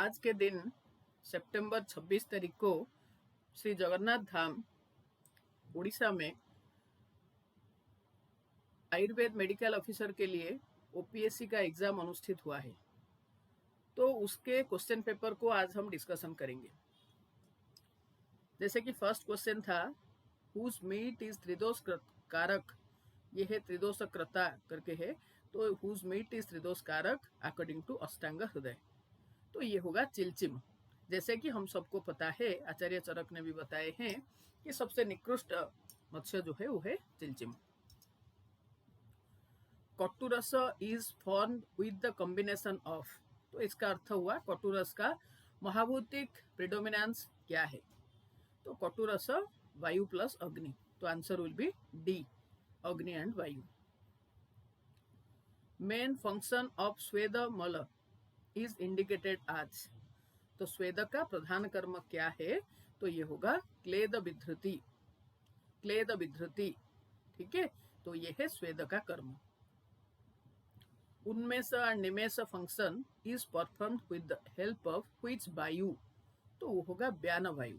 आज के दिन सितंबर 26 तारीख को श्री जगन्नाथ धाम उड़ीसा में आयुर्वेद मेडिकल ऑफिसर के लिए ओपीएससी का एग्जाम अनुष्ठित हुआ है। तो उसके क्वेश्चन पेपर को आज हम डिस्कशन करेंगे। जैसे कि फर्स्ट क्वेश्चन था, हुज मीट इज त्रिदोष कारक। ये है त्रिदोष कृता करके है, तो हुज मीट इज त्रिदोष कारक अकॉर्डिंग टू अष्टांग हृदय। तो ये होगा चिलचिम। जैसे कि हम सबको पता है, आचार्य चरक ने भी बताए हैं कि सबसे निकृष्ट मत्स्य जो है वो है चिलचिम। कटुरस is formed with the combination of. तो इसका अर्थ हुआ कटुरस का महाभूतिक प्रिडोमिनेंस क्या है। तो कटुरस वायु प्लस अग्नि। तो आंसर विल बी डी, अग्नि एंड वायु। मेन फंक्शन ऑफ स्वेद मल इज इंडिकेटेड आज। तो स्वेद का प्रधान कर्म क्या है। तो ये होगा क्लेद विधृति। क्लेद विधृति, ठीक है। तो ये है स्वेद का कर्म। उन्मेष एंड निमेष function is performed with the help of which वायु। तो वो होगा व्यान वायु।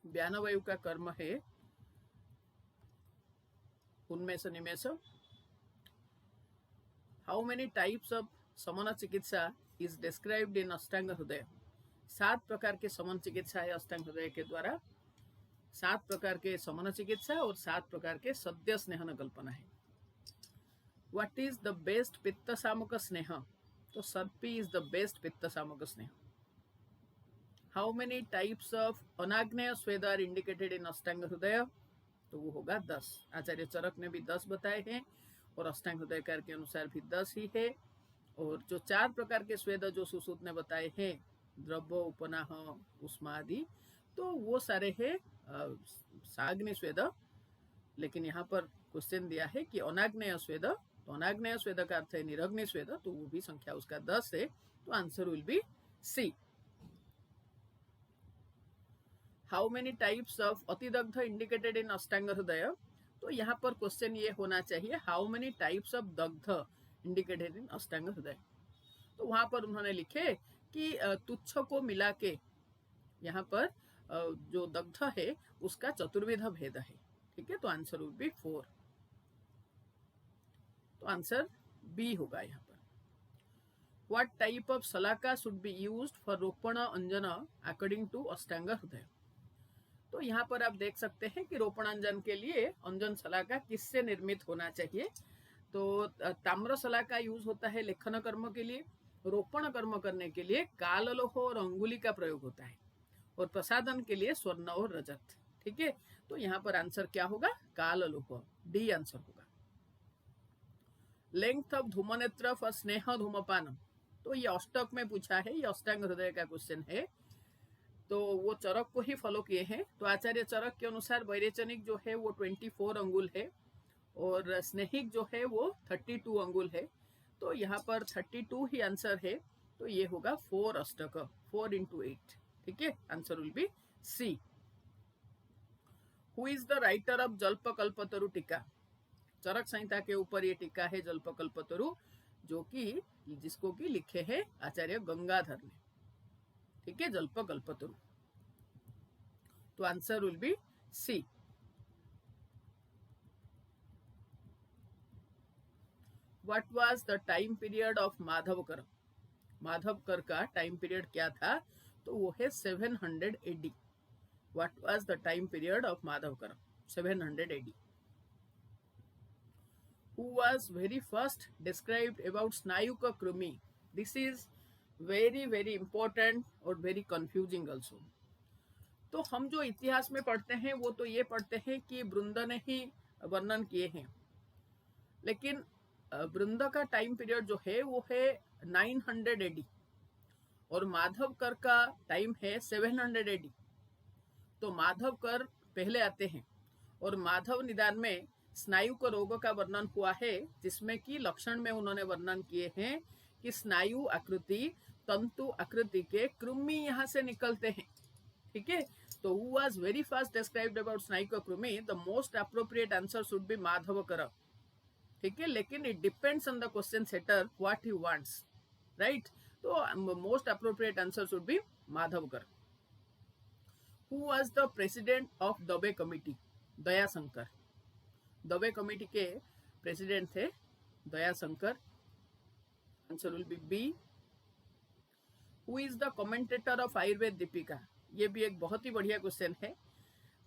व्यान वायु का कर्म है उन्मेष निमेष। हाउ मेनी टाइप्स ऑफ समन चिकित्सा इज डिस्क्राइब्ड इन अष्टांग हृदय। 7 प्रकार के समन चिकित्सा है अष्टांग हृदय के द्वारा। 7 प्रकार के समन चिकित्सा और 7 प्रकार के सद्य स्नेहन कल्पना है। व्हाट इज द बेस्ट पित्त सामक स्नेह। तो सर्पी इज द बेस्ट पित्त सामक स्नेह। हाउ मेनी टाइप्स ऑफ अनाग्नेय स्वेद are indicated in Ashtanga Hridaya. तो वो होगा 10। आचार्य चरक ने भी 10 बताए हैं और अष्टांग हृदयकार के अनुसार भी 10 ही है। और जो 4 प्रकार के स्वेद जो सुश्रुत ने बताए हैं, द्रव्य, उपनाह, उष्मा आदि, तो वो सारे हैं साग्नि स्वेद। लेकिन यहाँ पर क्वेश्चन दिया है कि अनाग्नेय स्वेद। तो अनाग्नेय स्वेद का अर्थ है निरग्नि स्वेद, तो वो भी संख्या उसका 10 है। तो answer will be C. How many types of अतिदग्ध इंडिकेटेड इन अष्टांग हृदय। तो यहाँ पर क्वेश्चन ये होना चाहिए, हाउ मेनी टाइप्स ऑफ दग्ध इंडिकेटेड इन अष्टांग हृदय। तो वहां पर उन्होंने लिखे कि तुच्छ को मिला के यहाँ पर जो दग्ध है उसका चतुर्विध भेद है, ठीक है। तो आंसर विल बी 4। तो आंसर बी होगा यहाँ पर। व्हाट टाइप ऑफ सलाका शुड बी यूज्ड फॉर रोपण अंजन अकॉर्डिंग टू अष्टांग हृदय। तो यहाँ पर आप देख सकते हैं कि रोपणांजन के लिए अंजन सलाका किससे निर्मित होना चाहिए। तो ताम्र सलाका यूज होता है लेखन कर्म के लिए। रोपण कर्म करने के लिए काललोह और अंगुली का प्रयोग होता है। और प्रसादन के लिए स्वर्ण और रजत, ठीक है। तो यहाँ पर आंसर क्या होगा, काललोह, डी आंसर होगा। लेंथ ऑफ धूमनेत्र फॉर स्नेह धूमपान। तो ये अष्टक में पूछा है, ये अष्टांग हृदय का क्वेश्चन है। तो वो चरक को ही फॉलो किए हैं। तो आचार्य चरक के अनुसार वैरेचनिक जो है वो 24 अंगुल है और स्नेहिक जो है वो 32 अंगुल है। तो यहाँ पर 32 ही आंसर है। तो ये होगा 4 अष्टक, 4 into 8, ठीक है। Answer will be C. Who is the writer of Jalpakalpataru टीका। चरक संहिता के ऊपर ये टीका है जल्पकल्पतरु, जो कि जिसको कि लिखे हैं आचार्य गंगाधर ने, ठीक है, जल्पकल्पतरु। तो answer will be C. What was the time period of Madhavakar. Madhavakar का टाइम पीरियड क्या था। तो वो है 700 AD। What was the time period of Madhavakar, 700 AD। Who was very first described about स्नायुक कृमि। This is very very important और very confusing also. तो हम जो इतिहास में पढ़ते हैं वो तो ये पढ़ते हैं कि वृंद ने ही वर्णन किए हैं, लेकिन वृंद का टाइम पीरियड जो है वो है 900 AD और माधवकर का टाइम है 700 AD। तो माधवकर पहले आते हैं और माधव निदान में स्नायु का रोग का वर्णन हुआ है, जिसमें कि लक्षण में उन्होंने वर्णन किए हैं कि स्नायु आकृति, तंतु आकृति के कृमि यहाँ से निकलते हैं, ठीक है। तो who was very fast described about स्नायु कृमि, the most appropriate answer should be Madhavkar, ठीक है। लेकिन it depends on the question setter what he wants, right. तो most appropriate answer should be Madhavkar. Who was the president of Dave committee? Dayashankar. Dave committee के president थे Dayashankar. Answer will be B. Who is the commentator of Ayurveda Dipika? ये भी एक बहुत ही बढ़िया question है.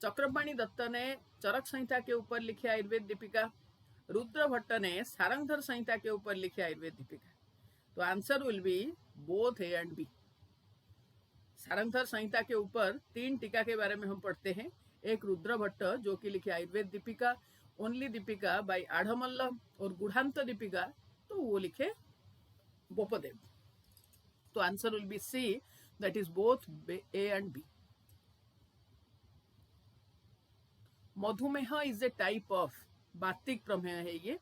चक्रपाणी दत्त ने चरक संहिता के ऊपर लिखी आयुर्वेद दीपिका. रुद्र भट्ट ने सारंगधर संहिता के ऊपर लिखी आयुर्वेद दीपिका. तो answer will be both A and B. Sharangdhar Samhita के ऊपर 3 टीका के बारे में हम पढ़ते हैं. एक रुद्र भट्ट जो कि लिखी आयुर्वेद दीपिका, ओनली दीपिका बाय आढ़मल्ल, और गुढ़ांत दीपिका तो वो लिखे बोपदेव. तो answer will be C, that is both A and B. मधुमेह इज ए टाइप ऑफ, वातिक प्रमेह है ये,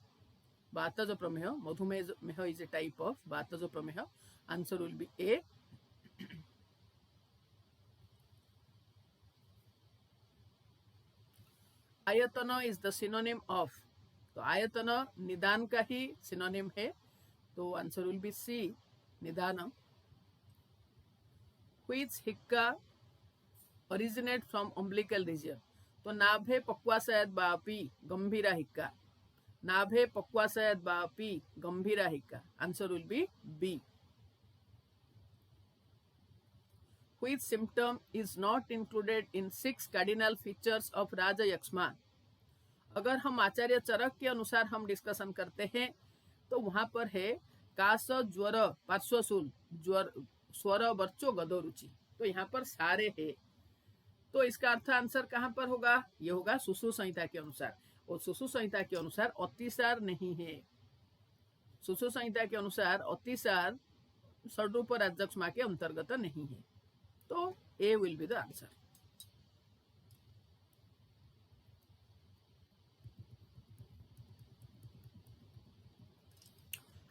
वातज प्रमेह. मधुमेह इज ए टाइप ऑफ वातज प्रमेह. Answer will be A. आयतन इज द सिनोनिम ऑफ, तो आयतन निदान का ही सिनोनिम है. तो आंसर विल बी सी, निदान. व्हिच हिक्का ओरिजिनेट फ्रॉम अम्बिलिकल रीजन? तो नाभे पक्वाशयद बापी गंभीरा हिक्का. नाभे पक्वाशयद बापी गंभीरा हिक्का. Answer will be B. Which symptom is not included in 6 cardinal features of राज यक्ष्मा? अगर हम आचार्य चरक के अनुसार हम डिस्कशन करते हैं तो वहां पर है काश, ज्वर, पार्श्वशूल, ज्वर, स्वर, बर्चो, गदो, रुचि. तो यहाँ पर सारे है. तो इसका अर्थ आंसर कहाँ पर होगा? ये होगा सुश्रु संहिता के अनुसार. और सुश्रु संहिता के अनुसार अतिसार नहीं है. सुश्रु संहिता के अनुसार अतिसार षड्रूप राजयक्ष्मा के अंतर्गत नहीं है. तो A will be the answer.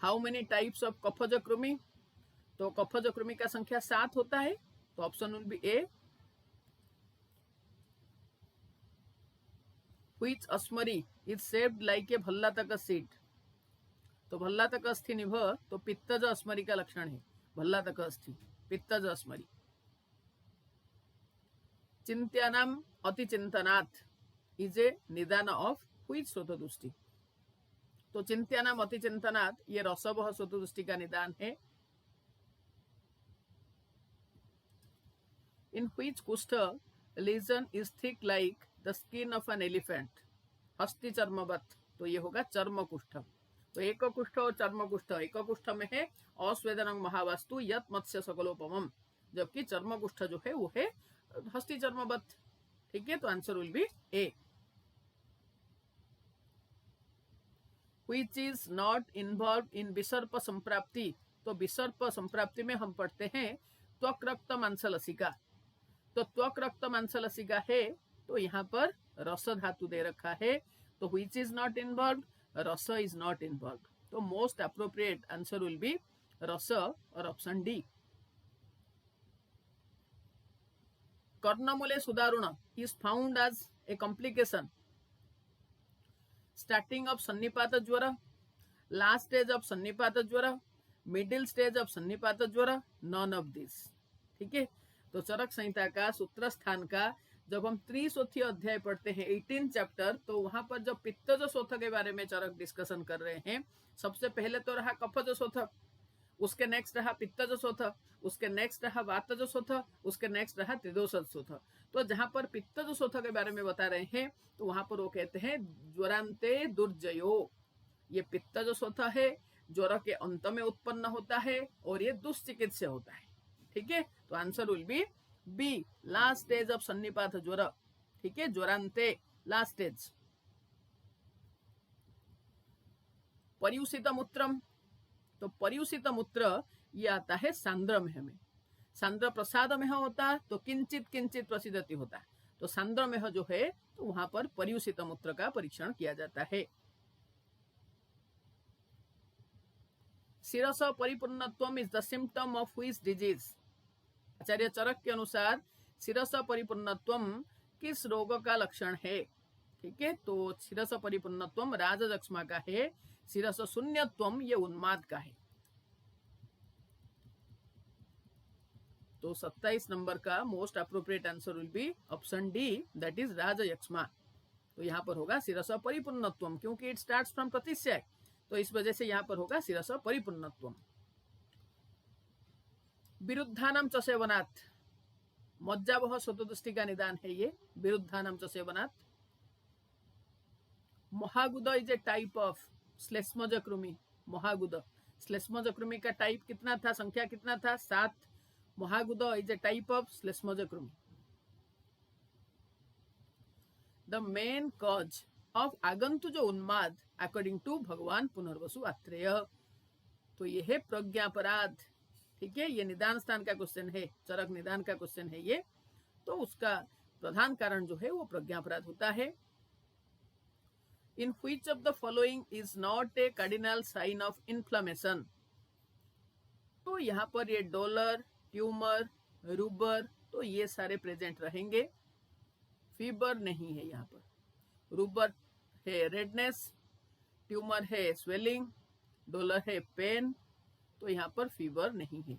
How many types of कफज कृमि? तो कफज कृमि का संख्या 7 होता है. तो option will be A. Which अस्मरी इज शेप्ड लाइक ए भल्लातक सीड? तो भल्लातक अस्थि निभ तो पित्तज अस्मरी का लक्षण है. भल्लातक अस्थि, पित्तज अस्मरी. चिंत्यानाम अतिचिंतनात् इज ए निदान ऑफ व्हिच श्रोतदुष्टि? तो चिंत्यानाम अतिचिंतनात् ये रसवह श्रोतदुष्टि का निदान है. इन व्हिच कुष्ठ lesion is thick like the skin of an elephant? हस्ती चर्मवत. तो ये होगा चर्म कुष्ठ. तो एक कुष्ठ और चर्म कुष्ठ. एक कुष्ठ में है अस्वेदनंग महावास्तु यत मत्स्य सकलोपमम, जबकि चर्म कुष्ठ जो है वो है हस्ती चर्मवत. ठीक है. तो answer will be A. Which is not involve in विसर्प संप्राप्ति? तो विसर्प संप्राप्ति में हम पढ़ते हैं त्वक रक्त मांसलसिका. तो त्वक रक्त मांसलसिका है. तो यहाँ पर रस धातु दे रखा है. तो व्हिच इज नॉट इन्वॉल्व? रस इज नॉट इन्वॉल्व. तो most appropriate answer will be रस और ऑप्शन डी. कर्णमूले सुदारुण is found as a complication starting of सन्निपात ज्वर, last stage of सन्निपात ज्वर, middle stage of सन्निपात ज्वर, none of this. ठीक है. तो चरक संहिता का सूत्र स्थान का जब हम त्रिशोथी अध्याय पढ़ते हैं 18 चैप्टर, तो वहां पर जब पित्तज शोथ के बारे में चरक डिस्कशन कर रहे हैं, सबसे पहले तो रहा कफज शोथ, उसके नेक्स्ट रहा पित्तज शोथ, उसके नेक्स्ट रहा वातज शोथ, उसके नेक्स्ट रहा त्रिदोषज शोथ. तो जहां पर पित्तज शोथ के बारे में बता रहे हैं तो वहां पर वो कहते हैं ज्वरांते दुर्जयो. ये पित्तज शोथ है, ज्वर के अंत में उत्पन्न होता है और ये दुष्चिकित्स्य होता है. ठीक है. तो answer will be B, last stage of सन्निपात ज्वर. ठीक है. ज्वरांते लास्ट स्टेज. पर्युषित मूत्रम. तो पर्युषित मूत्र ये आता है सांद्र मेह में. सांद्र प्रसाद मेह होता तो किंचित किंचित प्रसिद्धति होता. तो सांद्र मेह जो है तो वहां पर पर्युषित मूत्र का परीक्षण किया जाता है. शिरस परिपूर्णत्वम is the symptom of which disease? आचार्य चरक के अनुसार शिरस परिपूर्णत्वम किस रोग का लक्षण है? ठीक है. तो शिरस परिपूर्णत्वम राजयक्ष्मा का है. शिरस शून्यत्वम ये उन्माद का है. तो 27 नंबर का most appropriate answer will be option D, that is राजयक्ष्मा। तो यहाँ पर होगा शिरस परिपूर्णत्वम, क्योंकि इट स्टार्ट्स फ्रॉम प्रतिशय, तो इस वजह से यहाँ पर होगा शिरस परिपूर्णत्वम। विरुद्धानाम च सेवनात्, मज्जावह स्वतोदृष्टि का निदान है ये, विरुद्धानाम च सेवनात्। महागुद इज ए टाइप ऑफ श्लेष्मज कृमि। महागुद, श्लेष्मज कृमि का टाइप कितना था, संख्या कितना था, 7। महागुद इज ए टाइप ऑफ श्लेष्मज कृमि। द मेन कॉज ऑफ आगंतुज उन्माद अकॉर्डिंग टू भगवान पुनर्वसु आत्रेय। तो ये है प्रज्ञापराध, ठीक है, ये निदान स्थान का क्वेश्चन है, चरक निदान का क्वेश्चन है ये। तो उसका प्रधान कारण जो है वो प्रज्ञापराध होता है। In which of the following is not a cardinal sign of inflammation. तो यहाँ पर ये डॉलर, ट्यूमर, रूबर, तो ये सारे प्रेजेंट रहेंगे। फीवर नहीं है यहाँ पर। रूबर है रेडनेस, ट्यूमर है स्वेलिंग, डॉलर है पेन, तो यहाँ पर फीवर नहीं है।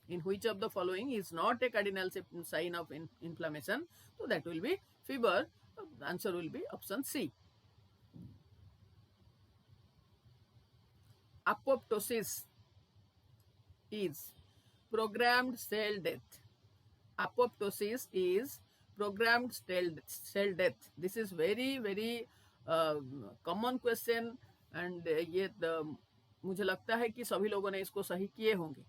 In which of the following is not a cardinal sign of inflammation, तो that will be fever. Answer will be option C. Apoptosis is programmed cell death. Apoptosis is programmed cell death. This is very common question and ये मुझे लगता है कि सभी लोगों ने इसको सही किए होंगे।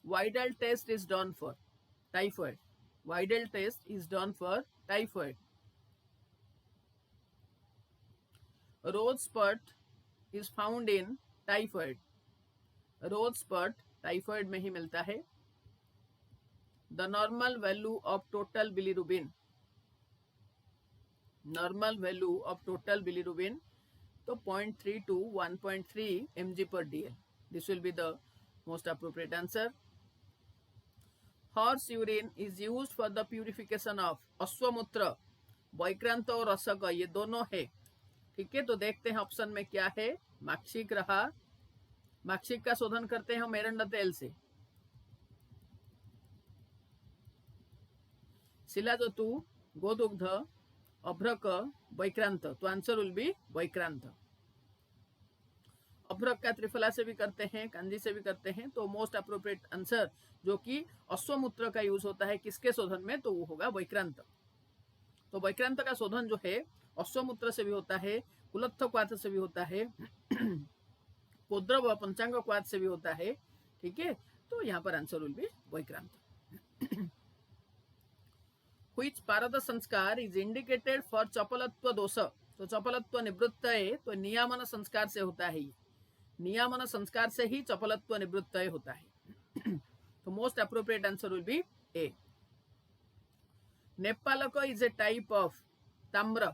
Widal test is done for typhoid. Widal test is done for typhoid. Rose spot is found in typhoid. Rose spot typhoid में ही मिलता है। The normal value of total bilirubin. Normal value of total bilirubin, तो 0.3 to 1.3 mg per dl. This will be the most appropriate answer. Horse urine is used for the purification of अश्वमूत्र, वैक्रांत और रसक, ये दोनों है, ठीक है। तो देखते हैं ऑप्शन में क्या है। माक्षिक रहा, माक्षिक का शोधन करते हैं हम एरंड तेल से। शिलाजतु, गोदुग्ध, अभ्रक, वैक्रांत, तो आंसर विल बी वैक्रांत। अभ्रक का त्रिफला से भी करते हैं, कांजी से भी करते हैं, तो मोस्ट अप्रोप्रिएट आंसर जो कि अश्वमूत्र का यूज होता है किसके शोधन में, तो वो होगा वैक्रांत। तो वैक्रांत का शोधन जो है अश्वमूत्र से भी होता है, कुलत्थ क्वाथ से भी होता है, कोद्रव पंचांग क्वाथ से भी होता है, ठीक है। तो यहाँ पर आंसर विल बी वैक्रांत। व्हिच पारद संस्कार इज इंडिकेटेड फॉर चपलत्व दोष। तो चपलत्व निवृत्त है, तो नियामन संस्कार से होता है, नियामन संस्कार से ही चपलत्व निवृत्त होता है। तो most appropriate answer will be A. नेपालक इज ए टाइप ऑफ ताम्र।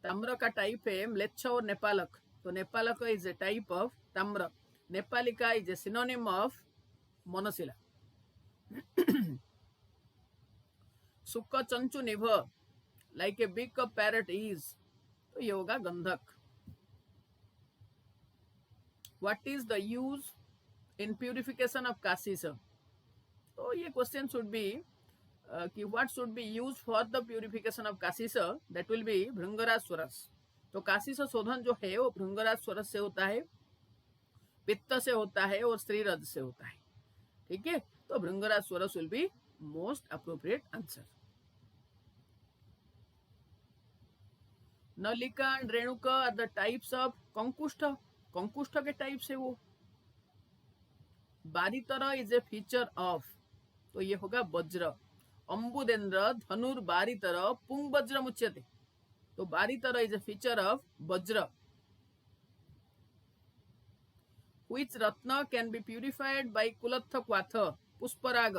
ताम्र का टाइप है म्लेच्छ और नेपालक, तो नेपालक इज ए टाइप ऑफ ताम्र। नेपालिका इज ए सिनोनिम ऑफ मोनोसिला। सुक्क चंचु निभ like a beak of parrot is, तो ये होगा गंधक। What is the use in purification of काशीस। तो ये क्वेश्चन शुड बी कि what should be use for the purification of काशीस, दैट विल बी भृंगराज स्वरस। तो काशीस शोधन जो है वो भृंगराज स्वरस से होता है, पित्त से होता है और श्रीरज से होता है, ठीक है। तो भृंगराज स्वरस will be most appropriate answer. नलिका एंड रेणुका आर द टाइप्स ऑफ कंकुष्ठ। कंकुष्ठ के टाइप से वो। बारितर इज ए फीचर ऑफ, तो ये होगा वज्र। अम्बुदेन्द्र धनुर बारितर पुंग वज्र मुच्यते, तो बारितर इज ए फीचर ऑफ वज्र। व्हिच रत्न कैन बी प्यूरिफाइड बाय कुलत्थ क्वाथ। पुष्पराग।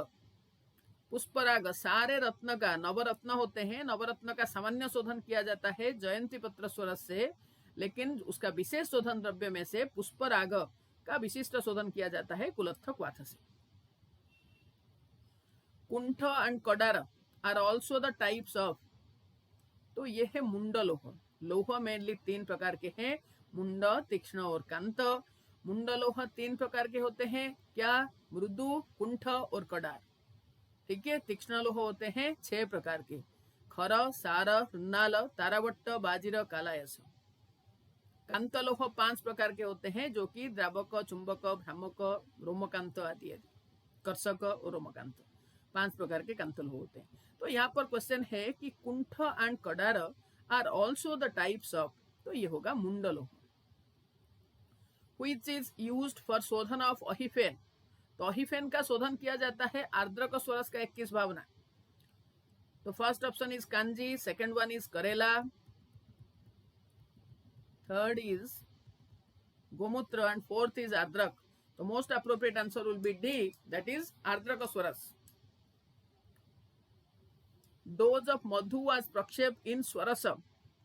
पुष्पराग सारे रत्न का, नवरत्न होते हैं, नवरत्न का सामान्य शोधन किया जाता है जयंती पत्र स्वरस से, लेकिन उसका विशेष शोधन द्रव्य में से पुष्पराग का विशिष्ट शोधन किया जाता है कुलत्थ क्वाथ से। कुंठ एंड कडार are also the types of, तो ये है मुंड लोह। लोह मेनली 3 प्रकार के हैं, मुंड, तीक्ष्ण और कांत। मुंडलोह 3 प्रकार के होते हैं, क्या? मृदु, कुंठ और कडार। ठीक है। तीक्ष्ण लोह होते हैं 6 प्रकार के, खर, सार, रुन्नाल, तारावट्ट, बाजीर, कालायस। कांत लोह 5 प्रकार के होते हैं, जो कि द्रावक, चुंबक, भ्रामक, रोमकांत आदि आदि, कर्षक और रोमकांत। 5 प्रकार के कांत लोह होते हैं। तो यहाँ पर क्वेश्चन है कि कुंठ एंड कडार are also the types of, तो ये होगा मुंडलोह। व्हिच इज यूज्ड फॉर शोधन ऑफ अहिफेन, तो अहिफेन का शोधन किया जाता है आर्द्रक स्वरस का 21 भावना। तो फर्स्ट ऑप्शन इज कांजी, सेकंड वन इज करेला, थर्ड इज गोमूत्र एंड फोर्थ इज आर्द्रक। तो most appropriate answer will be D, that is आर्द्रक स्वरस। डोज ऑफ मधु वाज प्रक्षेप इन स्वरस,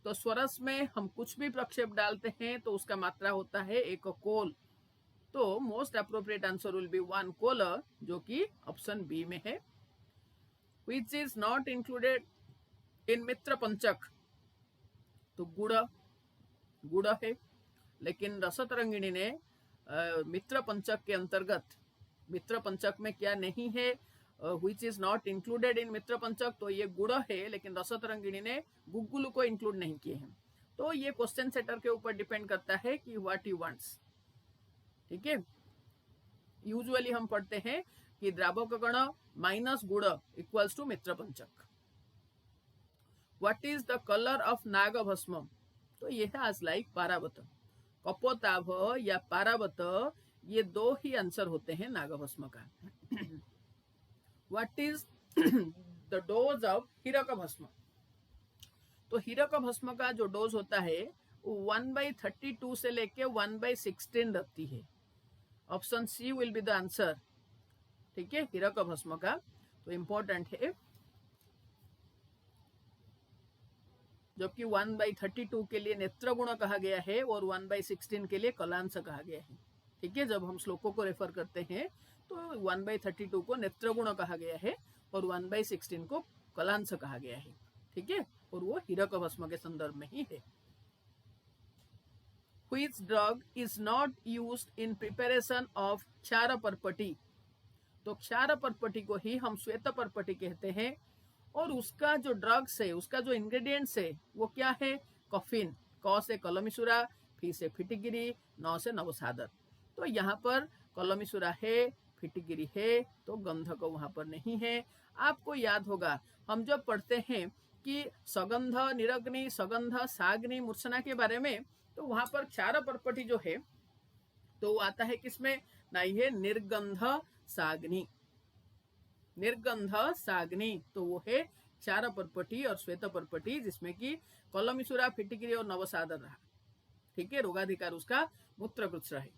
तो स्वरस में हम कुछ भी प्रक्षेप डालते हैं तो उसका मात्रा होता है 1 कोल। तो most appropriate answer will be 1 कोल, जो कि ऑप्शन बी में है। Which is not included in मित्र पंचक, तो गुड़ है, लेकिन रसतरंगिणी ने मित्र पंचक के अंतर्गत, मित्र पंचक में क्या नहीं है, which is not included in मित्र पंचक, तो ये गुड़ है, लेकिन रसतरंगिणी ने गुग्गुल को इंक्लूड नहीं किए हैं। तो ये क्वेश्चन सेटर के ऊपर डिपेंड करता है कि व्हाट यू वांट्स। ठीक है। यूजुअली हम पढ़ते हैं कि द्रावक गण माइनस गुड़ इक्वल्स टू मित्र पंचक। What is the colour of नाग भस्म, तो ये है आज लाइक पारावत, कपोताभ या पारावत, ये 2 ही आंसर होते हैं नागभस्म का। What is the dose of हीरक भस्म, तो हीरक भस्म का जो डोज होता है वो 1/32 से लेके 1/16 रहती है। Option C will be the answer. ठीक है, हीरक भस्म का तो इंपॉर्टेंट है, जबकि 1/32 के लिए नेत्र गुण कहा गया है और 1/16 के लिए कलांश कहा गया है। ठीक है, जब हम श्लोकों को रेफर करते हैं तो 1/32 को नेत्र गुण कहा गया है और 1/16 को कलांश कहा गया है। ठीक है, और वो हीरक भस्म के संदर्भ में ही है। Which drug is not used in preparation of क्षार परपटी, तो क्षार परपटी को ही हम श्वेत परपटी कहते हैं, और उसका जो ड्रग्स है, उसका जो इंग्रेडिएंट्स है वो क्या है? कॉफिन। क से कलमीसुरा, फी से फिटिगिरी, न से नवसादर। तो यहाँ पर कलमीसुरा है, फिटिगिरी है, तो गंधक वहां पर नहीं है। आपको याद होगा हम जब पढ़ते हैं कि सगंध, निरग्नि, सगंध, साग्नि, मूर्छना के बारे में, तो वहां पर क्षार परपटी जो है तो वो आता है किसमें? नहीं है निर्गंध साग्नि, निर्गंध साग्नि, तो वो है क्षार परपटी और श्वेत परपटी, जिसमें कि कलमीसुरा, फिटिगिरी और नवसादर रहा। ठीक है, रोगाधिकार उसका मूत्रकृत्स है।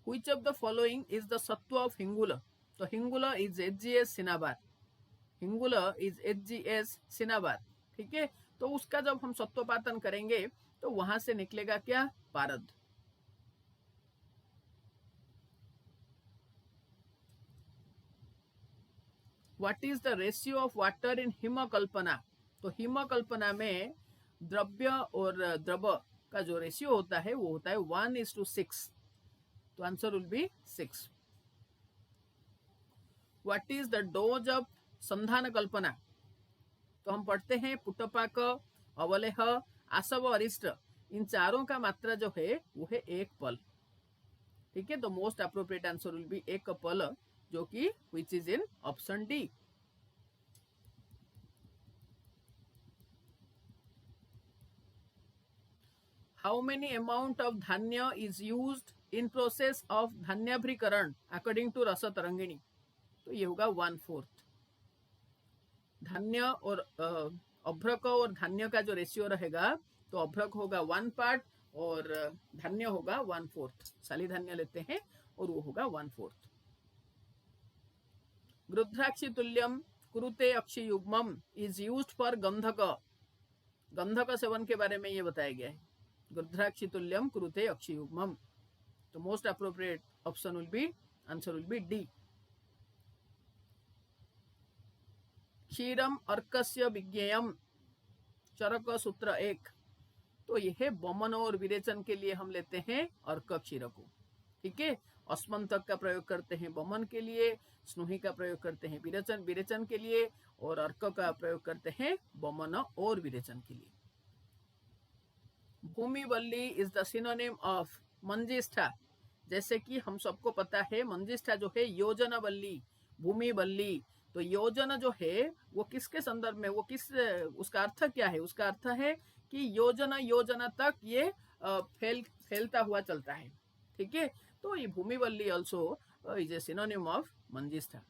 Which of the following is the sattva of हिंगुल, तो हिंगुल इज HGS सिनाबार, हिंगुल इज HGS सिनाबार। ठीक है, तो उसका जब हम सत्वपातन करेंगे तो वहां से निकलेगा क्या? पारद। What is the ratio of water in हिमकल्पना, तो हिमकल्पना में द्रव्य और द्रव का जो रेशियो होता है वो होता है 1:6, तो answer will B 6। What is the dose of संधान कल्पना, तो हम पढ़ते हैं पुटपाक, अवलेह, आसव, अरिष्ट, इन चारों का मात्रा जो है वो है 1 पल। ठीक है, तो most appropriate answer will be 1 पल, जो कि which is in option D. How many amount of धान्य is used in process of धान्याभ्रीकरण अकॉर्डिंग टू रस तरंगिणी, तो ये होगा 1/4। धान्य और अभ्रक और धान्य का जो रेशियो रहेगा तो अभ्रक होगा 1 पार्ट और धान्य होगा 1/4। साली धान्य लेते हैं और वो होगा 1/4। गृध्राक्षि तुल्यम कुरुते अक्षि युग्मम इज यूज्ड फॉर गंधक, गंधक सेवन के बारे में ये बताया गया है। गृध्राक्षि तुल्यम कुरुते अक्षि युग्मम, तो most appropriate option will be, answer will be D. क्षीरम अर्कस्य विज्ञेयम, चरक सूत्र 1, तो यह बमन और विरेचन के लिए हम लेते हैं अर्क क्षीर को। ठीक है, अस्मंतक का प्रयोग करते हैं बमन के लिए, स्नुहि का प्रयोग करते हैं विरेचन के लिए, और अर्क का प्रयोग करते हैं बमन और विरेचन के लिए। भूमिवल्ली इज द सिनोनिम ऑफ मंजिष्ठा। जैसे कि हम सबको पता है मंजिष्ठा जो है योजनवल्ली, भूमिवल्ली। तो योजन जो है वो किसके संदर्भ में, वो किस, उसका अर्थ क्या है? उसका अर्थ है कि योजना तक ये फैलता हुआ चलता है। ठीक है, तो ये भूमिवल्ली also is a synonym of मंजिष्ठा।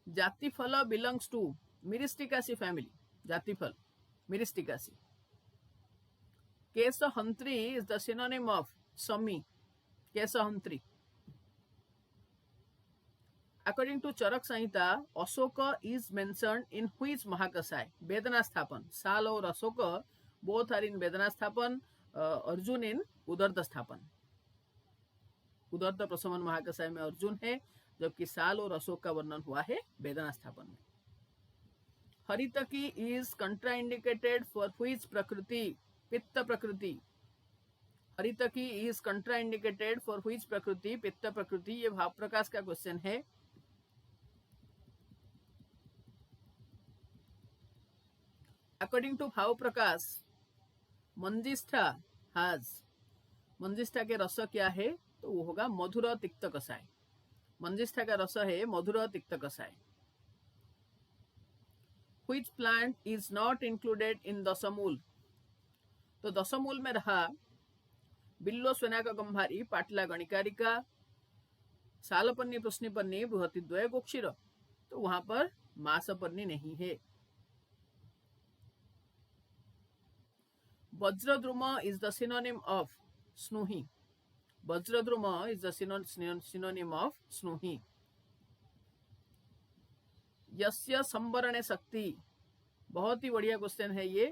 जातिफल बिलोंग्स टू मिरिस्टिकासी फैमिली। जातिफल मिरिस्टिकासी। केशहंत्री इज द सिनोनिम ऑफ समी। केशहंत्री। According to Charak Samhita, Ashok is mentioned in which महाकसाय? वेदना स्थापन। साल और अशोक both are in वेदना स्थापन, अर्जुन इन उदर्द स्थापन। उदर्द प्रशमन महाकसाय में अर्जुन है, जबकि साल और अशोक का वर्णन हुआ है वेदना स्थापन में। हरितकी इज कंट्राइंडिकेटेड फॉर व्हिच प्रकृति? पित्त प्रकृति। हरितकी इज कंट्राइंडिकेटेड फॉर व्हिच प्रकृति? पित्त प्रकृति। ये भाव प्रकाश का क्वेश्चन है। अकॉर्डिंग टू भाव प्रकाश, मंजिष्ठा हैज, मंजिष्ठा के रस क्या है? तो वो होगा मधुर तिक्त कषाय। मंजिष्ठा का रस है मधुर तिक्त कषाय। Which plant is not included in दशमूल? तो दशमूल में रहा बिल्लो स्वनाक गंभारी, पाटला गणिकारिका, सालपन्नी प्रश्निपन्नी, बृहतिद्वय गोक्षीर। तो वहां पर मासपन्नी नहीं है। वज्रद्रुम इज द सिनोनिम ऑफ स्नुहि। वज्रद्रुम इज द सिनोनिम ऑफ स्नुहि। यस्य संवरणे शक्ति। बहुत ही बढ़िया क्वेश्चन है ये।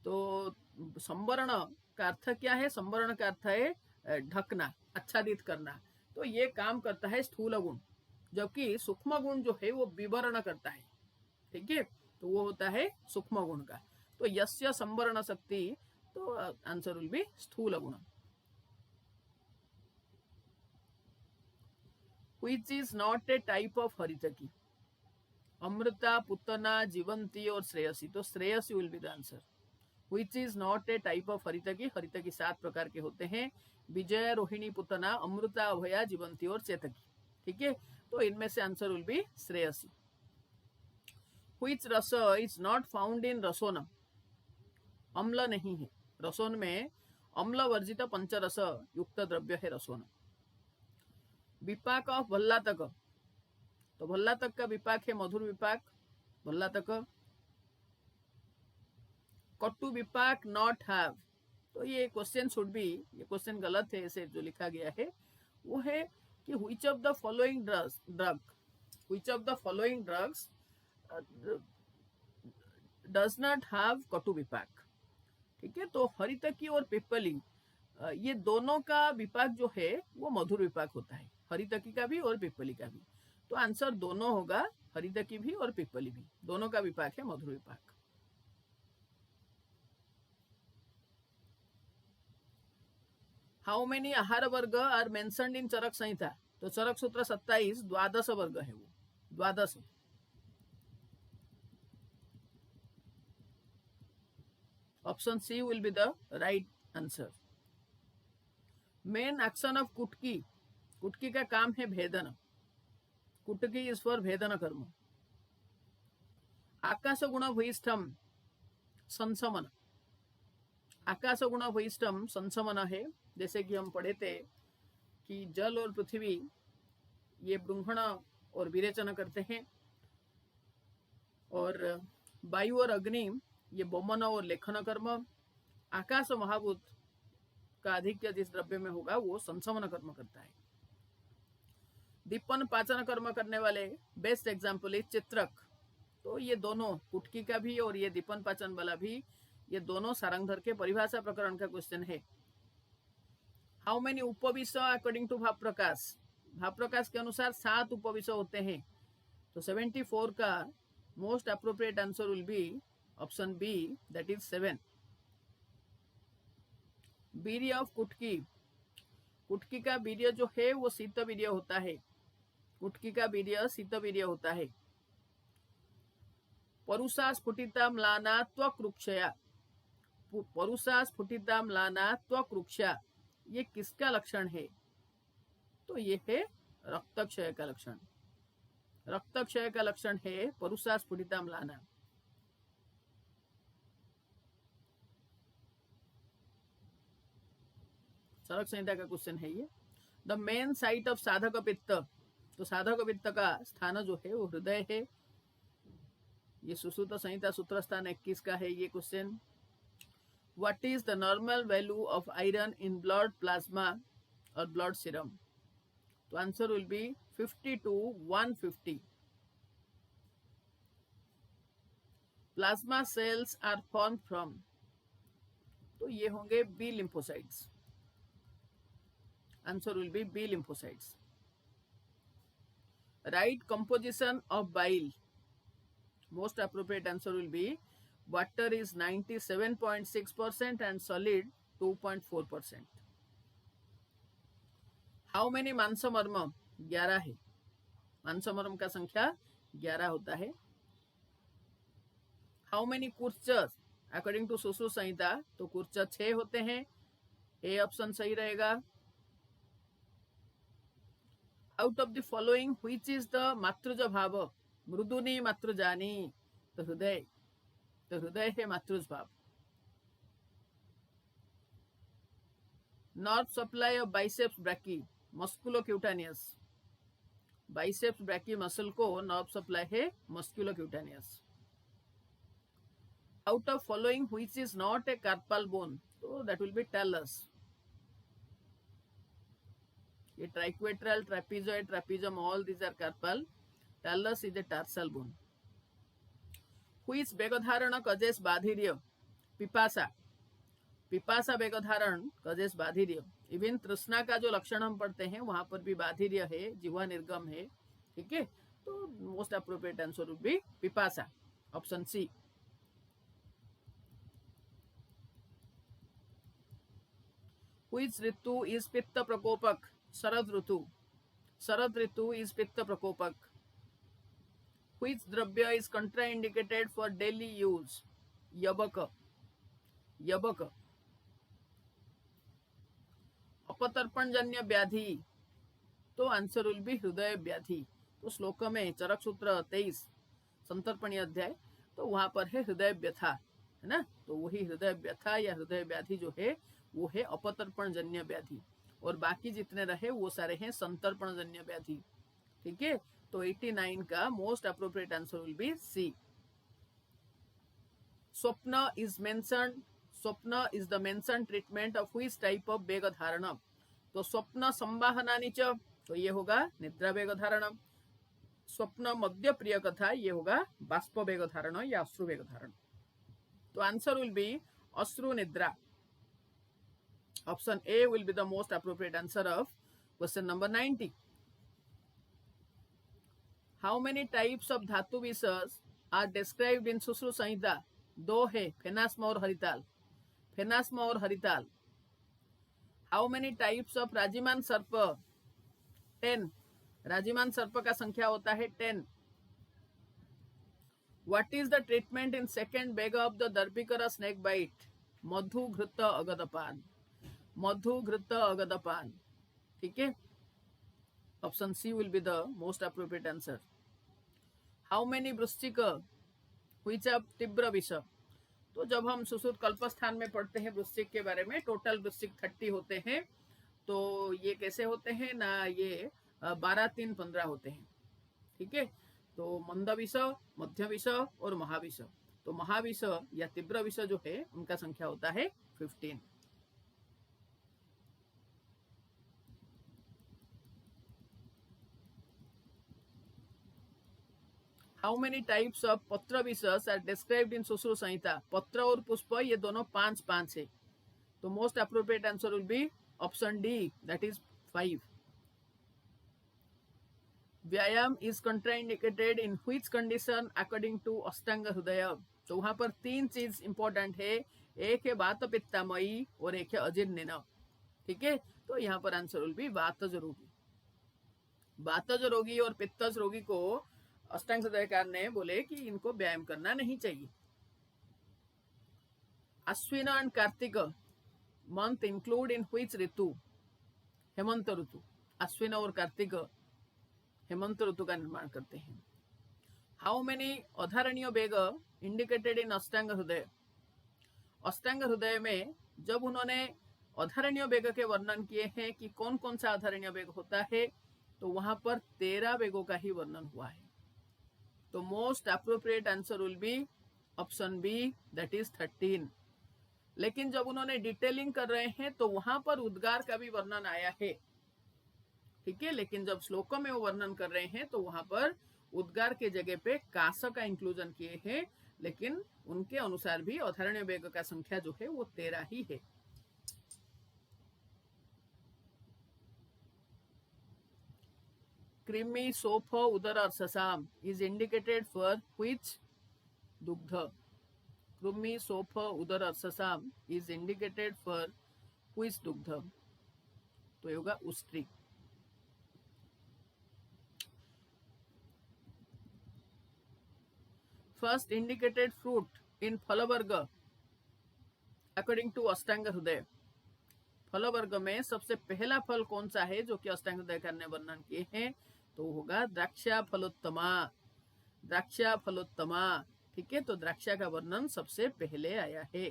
तो संवरण का अर्थ क्या है? संवरण का अर्थ है ढकना, आच्छादित करना। तो ये काम करता है स्थूल गुण, जबकि सूक्ष्म गुण जो है वो विवरण करता है। ठीक है, तो वो होता है सूक्ष्म गुण का। तो यस्य संवरण शक्ति, तो आंसर विल बी स्थूल गुण। Which is not a type of हरितकी? अमृता, पुतना, जीवंती और श्रेयसी। तो श्रेयसी will be the answer. Which is not a type of हरितकी? हरितकी 7 प्रकार के होते हैं। विजय, रोहिणी, पुतना, अमृता, अभया, जीवंती और चेतकी। ठीक है, तो इनमें से answer will B Shreyasi. Which रस is not found in रसोनम? अम्ल नहीं है रसोन में। अम्ल वर्जित पंचरस युक्त द्रव्य है रसोनम। विपाक ऑफ भल्लातक। तो भल्लातक का विपाक है मधुर विपाक, भल्लातक। कटु विपाक नॉट हैव। तो ये क्वेश्चन शुड बी, ये क्वेश्चन गलत है, इसे जो लिखा गया है वो है कि which of the following drugs does not have कटु विपाक। ठीक है, तो हरितकी और पिप्पली ये दोनों का विपाक जो है वो मधुर विपाक होता है, हरितकी का भी और पिप्पली का भी। तो आंसर दोनों होगा, हरितकी भी और पिप्पली भी, दोनों का विपाक है मधुर विपाक। हाउ मेनी आहार वर्ग आर मेंशन्ड इन चरक संहिता? तो चरक सूत्र 27 द्वादश वर्ग है, वो द्वादश। Option C will be the right answer. Main action of कुटकी। कुटकी का काम है भेदन। कुटकी इज फॉर भेदन कर्म। आकाश गुण भूयिष्ठम संसमन। आकाश गुण भूयिष्ठम संसमन है। जैसे कि हम पढ़े थे कि जल और पृथ्वी ये बृंहण और विरेचन करते हैं, और वायु और अग्नि ये बोमन और लेखन कर्म। आकाश महाभूत का आधिक्य जिस द्रव्य में होगा वो संसमन कर्म करता है। दीपन पाचन कर्म करने वाले बेस्ट एग्जाम्पल है चित्रक। तो ये दोनों, कुटकी का भी और ये दीपन पाचन वाला भी, ये दोनों सारंगधर के परिभाषा प्रकरण का क्वेश्चन है। हाउ मेनी उपविष अकॉर्डिंग टू भाव प्रकाश? भाव प्रकाश के अनुसार 7 उपविष होते हैं। तो 74 का Most appropriate answer will be option B, that is 7. वीर्य ऑफ कुटकी, कुटकी का वीर्य जो है वो शीत वीर्य होता है, कुटकी का वीर्य शीत वीर्य होता है। परुषा स्फुटिता म्लाना त्वक्रुक्षया, परुषा स्फुटिता म्लाना त्वक्रुक्षा, ये किसका लक्षण है? तो ये है रक्तक्षय का लक्षण। रक्तक्षय का लक्षण है परुषा स्फुटिता म्लाना। चरक संहिता का क्वेश्चन है ये। द मेन साइट ऑफ साधक पित्त, तो साधक पित्त का स्थान जो है वो हृदय है। ये सुश्रुत संहिता सूत्र स्थान 21 का है ये question. What is the normal value of iron in blood plasma और ब्लड सीरम? तो answer will be 50 to 150। Plasma cells are form from, तो ये होंगे B lymphocytes. Answer will be B lymphocytes. Right composition of bile, most appropriate answer will be water is 97.6% and solid 2.4%. How many मांसमर्म? 11 है। मांसमर्म का संख्या 11 होता है। How many कुर्चस according to Sushruta Samhita? तो कुर्चस 6 होते हैं, ए ऑप्शन सही रहेगा। Out of the following which is the मातृज भाव? मृदुनी मातृजानी, तो हृदय, तो हृदय है मातृज भाव। Nerve supply of biceps brachii, musculocutaneous, biceps brachii muscle को नर्व सप्लाई है musculocutaneous. Out of following which is not a carpal bone? तो दैट विल बी टैलस। ये triquetral, trapezoid, trapezium, all these are carpal. Talus is a tarsal bone. Which बेगधारण causes बाधिर्य? पिपासा, पिपासा बेगधारण causes बाधिर्य। Even तृष्णा का जो लक्षण हम पढ़ते हैं वहां पर भी बाधिर्य है, जिह्वा निर्गम है। ठीक है, तो most appropriate answer would be पिपासा, ऑप्शन सी। व्हिच ऋतु इज पित्त प्रकोपक? शरद ऋतु, शरद ऋतु इज पित्त प्रकोपक। Which द्रव्य is contraindicated for daily use? यबक, यबक। अपतर्पण जन्य व्याधि, तो आंसर विल बी हृदय व्याधि। तो श्लोक में चरक सूत्र 23 संतर्पणीय अध्याय, तो वहां पर है हृदय व्यथा, है ना। तो वही हृदय व्यथा या हृदय व्याधि जो है वो है अपतर्पण जन्य व्याधि, और बाकी जितने रहे वो सारे हैं संतर्पण जन्य व्याधि। ठीक है, तो 89 का most appropriate answer will be C. स्वप्न इज मेंशन्ड, स्वप्न is the mentioned treatment of which type of वेग धारणम? तो स्वप्न संवाहनानि च, तो ये होगा निद्रा वेग धारणम। स्वप्न मध्य प्रिय कथा, ये होगा बाष्प वेग धारण या अश्रु वेग धारण। तो आंसर विल बी अश्रु निद्रा, option A will be the most appropriate answer of question number 90। How many types of धातु विशेष are described in सुश्रुत संहिता? 2 है, फेनास्म और हरिताल, फेनास्म और हरिताल। How many types of राजिमान सर्प? 10, राजिमान सर्प का संख्या होता है 10। What is the treatment in second bag of the दर्भिकर snake bite? मधु घृत अगदपान, मधु घृत अगदपान। ठीक है, option C will be the most appropriate answer. How many वृश्चिक व्हिच ऑफ तीव्र विष? तो जब हम सुश्रुत कल्पस्थान में पढ़ते हैं वृश्चिक के बारे में, टोटल वृश्चिक 30 होते हैं। तो ये कैसे होते हैं ना, ये 12, 3, 15 होते हैं। ठीक है, तो मंद विष, मध्य विष और महाविष। तो महाविष या तीव्र विष जो है उनका संख्या होता है 15। हाउ मेनी टाइप्स ऑफ पत्र विशेष are described in Sushruta Samhita? पत्र और पुष्प ये दोनों 5 है। तो most appropriate answer will be option D, that is 5। व्यायाम is contraindicated in which condition according to Ashtanga Hridaya. तो वहां पर 3 चीज इंपॉर्टेंट है, एक है वात पित्तामयी और एक है अजीर्ण। ठीक है, तो यहाँ पर आंसर विल बी वातज रोगी। वातज रोगी और पित्तज रोगी को अष्टांग हृदयकार ने बोले कि इनको व्यायाम करना नहीं चाहिए। Ashwin and Kartik month include in which ऋतु? हेमंत ऋतु। अश्विन और कार्तिक हेमंत ऋतु का निर्माण करते हैं। हाउ मेनी अधारणीय वेग इंडिकेटेड इन अष्टांग हृदय? अष्टांग हृदय में जब उन्होंने अधारणीय वेग के वर्णन किए हैं कि कौन कौन सा अधारणीय वेग होता है, तो वहां पर 13 वेगों का ही वर्णन हुआ है। तो most appropriate answer will be option B, that is 13। लेकिन जब उन्होंने डिटेलिंग कर रहे हैं तो वहां पर उद्गार का भी वर्णन आया है। ठीक है, लेकिन जब श्लोकों में वो वर्णन कर रहे हैं तो वहां पर उद्गार के जगह पे कास का इंक्लूजन किए हैं, लेकिन उनके अनुसार भी अधारणीय वेग का संख्या जो है वो 13 ही है। कृमि सोफ उदर अर्ससाम इज इंडिकेटेड फॉर व्हिच दुग्ध? कृमि सोफ उदर अर्ससाम इज इंडिकेटेड फॉर व्हिच दुग्ध? तो ये होगा उस्त्री। फर्स्ट इंडिकेटेड फ्रूट इन फल वर्ग अकॉर्डिंग टू अष्टांग हृदय। फल वर्ग में सबसे पहला फल कौन सा है जो कि अष्टांग हृदयकार ने वर्णन किए हैं? तो होगा द्राक्षा फलोत्तमा। द्राक्षा फलोत्तमा। ठीक है, तो द्राक्षा का वर्णन सबसे पहले आया है।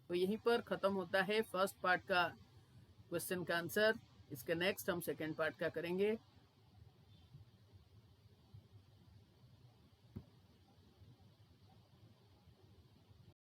तो यहीं पर खत्म होता है फर्स्ट पार्ट का क्वेश्चन का आंसर। इसके नेक्स्ट हम सेकेंड पार्ट का करेंगे।